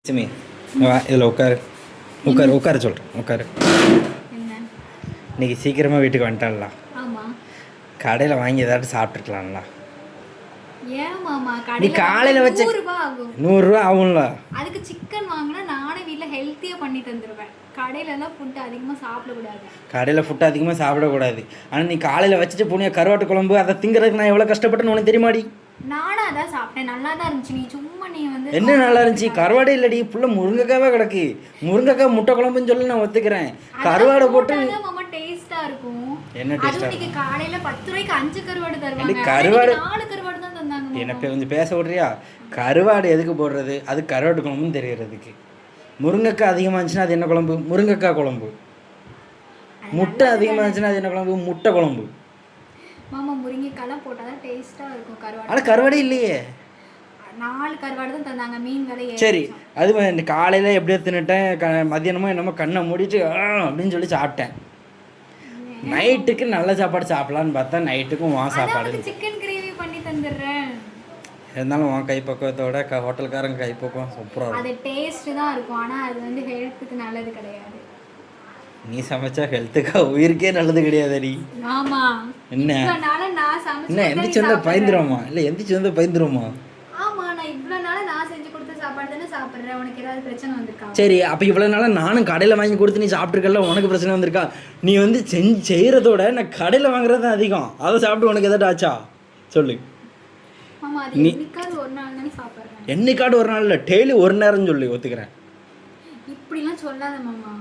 லட்சுமி வா இதில் உட்காரு உட்கார சொல்கிறேன் உட்காரு. இன்னைக்கு சீக்கிரமாக வீட்டுக்கு வந்துட்டான்ல, கடையில் வாங்கி ஏதாட்டு சாப்பிட்டுருக்கலாம்ல. நீ காலையில் வச்ச 100 ஆகும்ல. அதுக்கு சிக்கன் வாங்கினா நானே வீட்டில் ஹெல்த்தியாக பண்ணி தந்துடுவேன். கடையிலலாம் ஃபுட்டு அதிகமாக சாப்பிடக்கூடாது. கடையில் ஃபுட்டு அதிகமாக சாப்பிடக்கூடாது. ஆனால் நீ காலையில் வச்சுட்டு போனியா கருவாட்டு குழம்பு, அதை திங்கிறதுக்கு நான் எவ்வளோ கஷ்டப்பட்டேன்னு உனக்கு தெரியுமாடி? நானும் அதான் சாப்பிட்டேன், நல்லா தான் இருந்துச்சு. நீ சும்மா நீ வந்து என்ன நல்லா இருந்துச்சு? கருவாடே இல்லடி, ஃபுல்லாக முருங்கைக்காவே கிடக்கு. முருங்கைக்காய் முட்டை குழம்புன்னு சொல்லி நான் ஒத்துக்கிறேன். கருவாடை போட்டு டேஸ்டா இருக்கும். என்ன டேஸ்டா? இன்னைக்கு காலையில 10 ரூபாய்க்கு 5 கருவாடு தருவாங்க. கருவாடு 4 கருவாடு தான் தந்தாங்க. என்ன கொஞ்சம் பேச விடுறியா? கருவாடு எதுக்கு போடுறது? அது கருவாட்டு குழம்புன்னு தெரியறதுக்கு. முருங்கைக்காய் அதிகமாக இருந்துச்சுன்னா அது என்ன குழம்பு? முருங்கைக்காய் குழம்பு. முட்டை அதிகமாக இருந்துச்சுன்னா அது என்ன குழம்பு? முட்டை குழம்பு. மாமா முருங்கைக்காலாம் போட்டால் தான் டேஸ்ட்டாக இருக்கும் கருவாடு. ஆனால் கருவாடே இல்லையே. 4 கருவாடு தான் தந்தாங்க. மீன் விலை சரி, அது காலையில் எப்படியோ தின்னுட்டேன், மதியானமோ என்னமோ கண்ணை மூடிட்டு அப்படின்னு சொல்லி சாப்பிட்டேன். நைட்டுக்கு நல்ல சாப்பாடு சாப்பிடலான்னு பார்த்தா நைட்டுக்கும் வா சாப்பாடு. சிக்கன் கிரேவி பண்ணி தந்துடுறேன். இருந்தாலும் உன் கைப்பக்குவத்தோட ஹோட்டல்காரங்க கைப்பக்குவம் சூப்பராக அது டேஸ்ட் தான் இருக்கும். ஆனால் அது வந்து ஹெல்த்துக்கு நல்லது கிடையாது. நீ சமைச்சா ஹெல்த்துக்கா உயிருக்கே நல்லது கிடையாதுடி. ஆமா. என்ன என்ன எந்திரிச்சு வந்தா பயந்துருவோமா? இல்லை எந்திரிச்சு வந்தா பயந்துருவோமா? ஆமா, நான் இவ்வளோ நாளாக நான் செஞ்சு கொடுத்த சாப்பாடு தானே சாப்பிட்றேன். உனக்கு ஏதாவது பிரச்சனை வந்திருக்கா? சரி, அப்போ இவ்வளோ நாளாக நானும் கடையில் வாங்கி கொடுத்து நீ சாப்பிட்ருக்கல, உனக்கு பிரச்சனை வந்திருக்கா? நீ வந்து செய்கிறதோட நான் கடையில் வாங்குறது தான் அதிகம். அதை சாப்பிட்டு உனக்கு எதாட்டு ஆச்சா சொல்லு. ஆமா, அது என்னைக்காவது ஒரு நாள் தானே சாப்பிட்றேன். என்னைக்காவது ஒரு நாள் இல்லை, டெய்லி ஒரு நேரம் சொல்லி ஒத்துக்கிறேன். இப்படிலாம் சொல்லாத மாமா.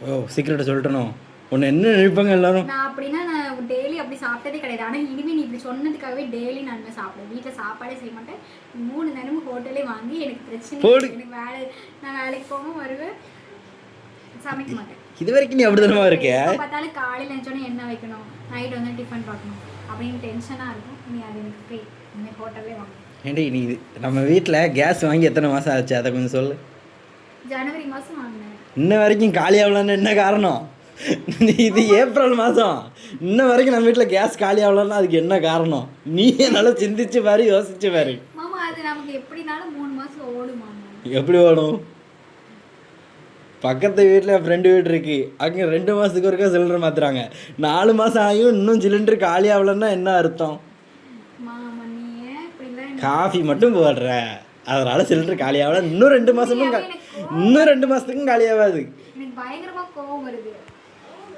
ஓ, சீக்கிரட்டை சொல்லிட்டணும். உன்னை என்ன நினைப்பாங்க எல்லாரும்? நான் அப்படின்னா நான் டெய்லி அப்படி சாப்பிட்டதே கிடையாது. ஆனால் இனிமேல் நீ இப்படி சொன்னதுக்காகவே டெய்லி நான் சாப்பிடுவேன். வீட்டில் சாப்பாடே செய்ய மாட்டேன். 3 நேரமும் ஹோட்டலே வாங்கி எனக்கு பிரச்சனை. எனக்கு நான் வேலைக்கு போகவும் வருவேன், சமைக்க மாட்டேன். இது வரைக்கும் நீ அப்படி தானே இருக்க? பார்த்தாலும் காலையில் நினச்சோன்னே என்ன வைக்கணும், நைட் வந்து டிஃபன் பார்க்கணும் அப்படின்னு டென்ஷனாக இருக்கும். நீ அது எனக்கு ஃப்ரீ, இனிமேல் ஹோட்டலே வாங்க. ஏன்டி நீ நம்ம வீட்டில் கேஸ் வாங்கி எத்தனை மாதம் ஆச்சு? அதை கொஞ்சம் சொல்லு. ஜனவரி மாதம் வாங்கினேன். இன்ன வரைக்கும் காலியாகலான்னு என்ன காரணம்? இது ஏப்ரல் மாதம், இன்ன வரைக்கும் நம்ம வீட்டில் கேஸ் காலியாகலன்னா அதுக்கு என்ன காரணம்? நீ நல்லா சிந்திச்சு பாரு, யோசிச்சு பாரு. மாமா, அது நமக்கு எப்படினாலும் 3 மாதம் ஓடுமா? எப்படி ஓடும்? பக்கத்து வீட்டில் ஃப்ரெண்டு வீடு இருக்குது, அங்கே 2 மாதத்துக்கு ஒருக்கா சிலிண்டர் மாற்றுறாங்க. 4 மாதம் ஆகியும் இன்னும் சிலிண்டர் காலியாகலன்னா என்ன அர்த்தம்? காஃபி மட்டும் போடுற, அதனால் சிலிண்டர் காலியாகல. இன்னும் 2 மாதமும் இன்னும் 2 மாதத்துக்கும் காலியாகாது. எனக்கு பயங்கரமாக கோவம் வருது.